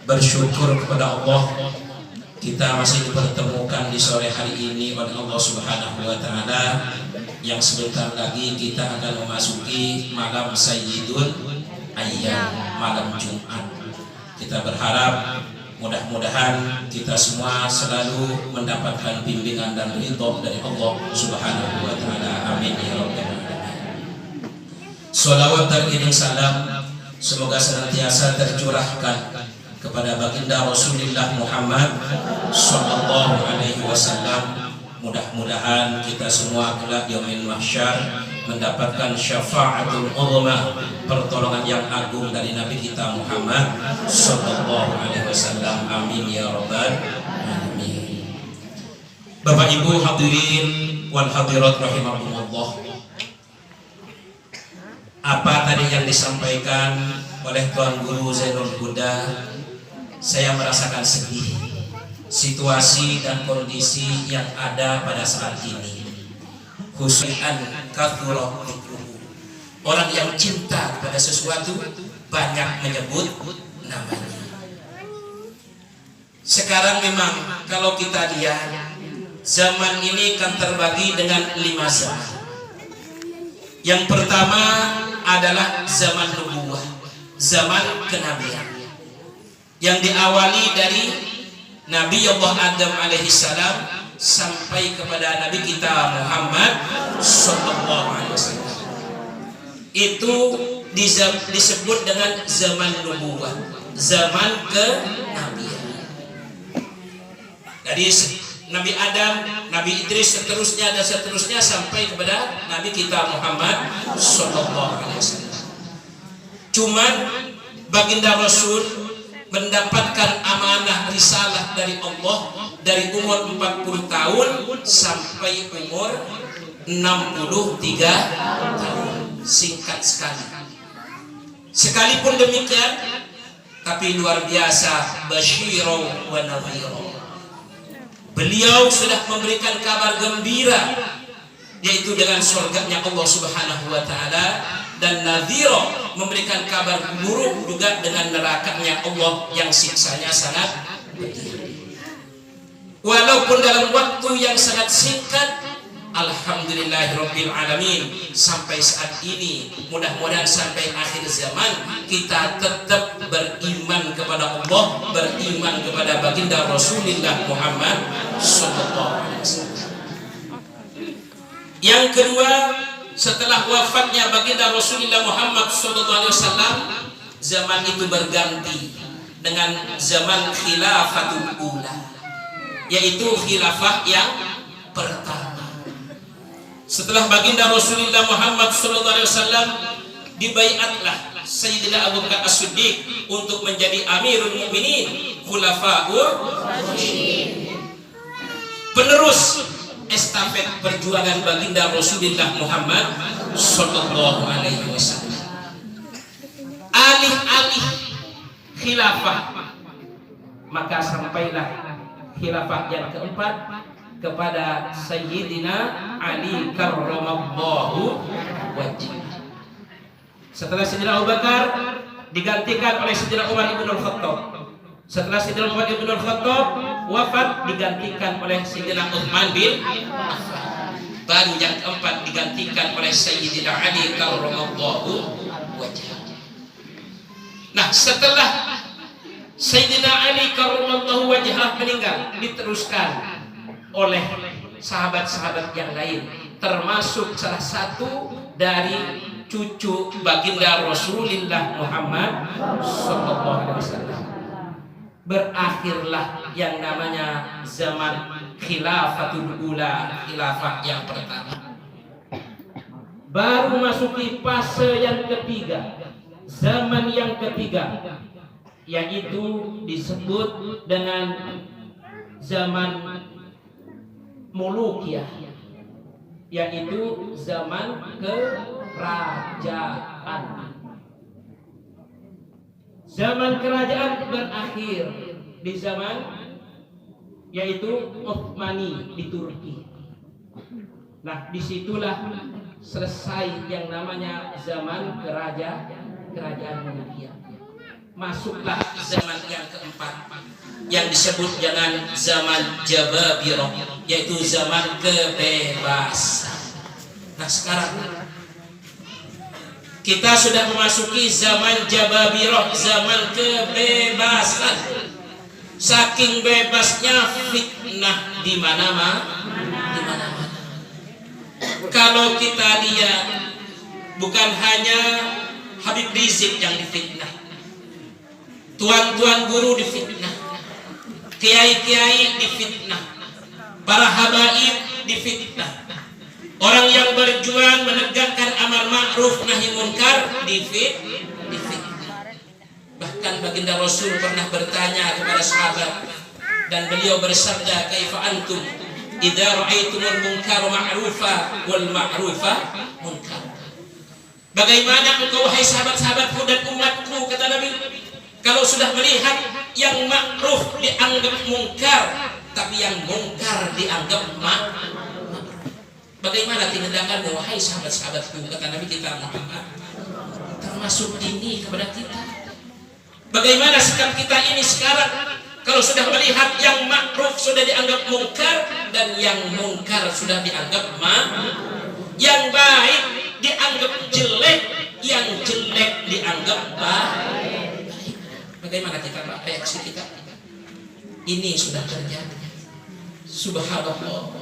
bersyukur kepada Allah kita masih dipertemukan di sore hari ini oleh Allah Subhanahu wa taala, yang sebentar lagi kita akan memasuki malam Sayyidul Ayyam, malam Jumat. Kita berharap mudah-mudahan kita semua selalu mendapatkan bimbingan dan ridho dari Allah Subhanahu wa taala. Amin ya rabbal alamin. Sholawat dan iring salam semoga senantiasa tercurahkan kepada baginda Rasulullah Muhammad sallallahu alaihi wasallam. Mudah-mudahan kita semua kelak yaumil mahsyar mendapatkan syafaatul uzma, pertolongan yang agung dari Nabi kita Muhammad sallallahu alaihi wasallam. Amin ya rabbal alamin. Bapak Ibu hadirin wal hadirat rahimakumullah. Apa tadi yang disampaikan oleh Tuan Guru Zainul Huda, saya merasakan sedih situasi dan kondisi yang ada pada saat ini. Khususnya orang yang cinta kepada sesuatu banyak menyebut namanya. Sekarang memang kalau kita lihat zaman ini kan terbagi dengan 5 zaman. Yang pertama adalah zaman nubuwah, zaman kenabian, yang diawali dari Nabi Allah Adam alaihissalam sampai kepada Nabi kita Muhammad sallallahu alaihi wasallam. Itu disebut dengan zaman nubuwah, zaman kenabian. Dari Nabi Adam, Nabi Idris, seterusnya dan seterusnya sampai kepada Nabi kita Muhammad sallallahu alaihi wasallam. Cuman baginda Rasul mendapatkan amanah risalah dari Allah dari umur 40 tahun sampai umur 63 tahun. Singkat sekali. Sekalipun demikian, tapi luar biasa, basyirau wa nadhirau. Beliau sudah memberikan kabar gembira, yaitu dengan surganya Allah Subhanahu wa taala, dan nadhiro memberikan kabar buruk juga dengan nerakanya Allah yang siksanya sangat pedih. Walaupun dalam waktu yang sangat singkat, alhamdulillahirabbil alamin, sampai saat ini, mudah-mudahan sampai akhir zaman kita tetap beriman kepada Allah, beriman kepada baginda Rasulullah Muhammad sallallahu alaihi wasallam. Yang kedua, setelah wafatnya baginda Rasulullah Muhammad SAW, zaman itu berganti dengan zaman khilafatul ula, yaitu khilafah yang pertama. Setelah baginda Rasulullah Muhammad SAW, dibaiatlah Sayyidina Abu Bakar As-Siddiq untuk menjadi Amirul Mukminin, Khulafaur Rasyidin, penerus estafet perjuangan baginda Rasulullah Muhammad sallallahu alaihi wasallam. Alih-alih khilafah, maka sampailah khilafah yang keempat kepada Sayyidina Ali karramallahu wajhah. Setelah Sayyidina Abu Bakar digantikan oleh Sayyidina Umar ibn al-Khattab. Setelah Sayyidina Umar ibn al-Khattab wafat, digantikan oleh Sayyidina Utsman bin Affan. Baru yang keempat digantikan oleh Sayyidina Ali karramallahu wajhah. Nah, setelah Sayyidina Ali karramallahu wajhah meninggal, diteruskan oleh sahabat-sahabat yang lain, termasuk salah satu dari cucu baginda Rasulullah Muhammad sallallahu alaihi wasallam. Berakhirlah yang namanya zaman khilafatul ula, khilafah yang pertama. Baru masuki fase yang ketiga, zaman yang ketiga, yaitu disebut dengan zaman mulukiyah, yaitu zaman kerajaan. Zaman kerajaan berakhir di zaman yaitu Utsmani di Turki. Nah, disitulah selesai yang namanya zaman kerajaan Mulukiyah. masuklah zaman yang keempat yang disebut dengan zaman Jababirah, yaitu zaman kebebasan. Nah sekarang kita sudah memasuki zaman Jababirah, zaman kebebasan. Saking bebasnya fitnah di mana-mana. Kalau kita lihat, bukan hanya Habib Rizik yang difitnah, tuan-tuan guru difitnah, kiai-kiai difitnah, para habaib difitnah, orang yang berjuang menegakkan amar ma'ruf nahi munkar difitnah. Bahkan baginda Rasul pernah bertanya kepada sahabat dan beliau bersabda, kaifa antum idza ra'aitumul munkar ma'rufa wal ma'rufa munkar. Bagaimana engkau wahai sahabat-sahabatku dan umatku, kata Nabi, kalau sudah melihat yang ma'ruf dianggap munkar, tapi yang munkar dianggap ma'ruf. Bagaimana tindakanmu wahai sahabat-sahabatku, kata Nabi kita Muhammad, termasuk ini kepada kita. Bagaimana sikap kita ini sekarang kalau sudah melihat yang ma'ruf sudah dianggap munkar dan yang munkar sudah dianggap yang baik dianggap jelek, yang jelek dianggap baik. Bagaimana kita reaksi kita? Ini sudah terjadi. Subhanallah.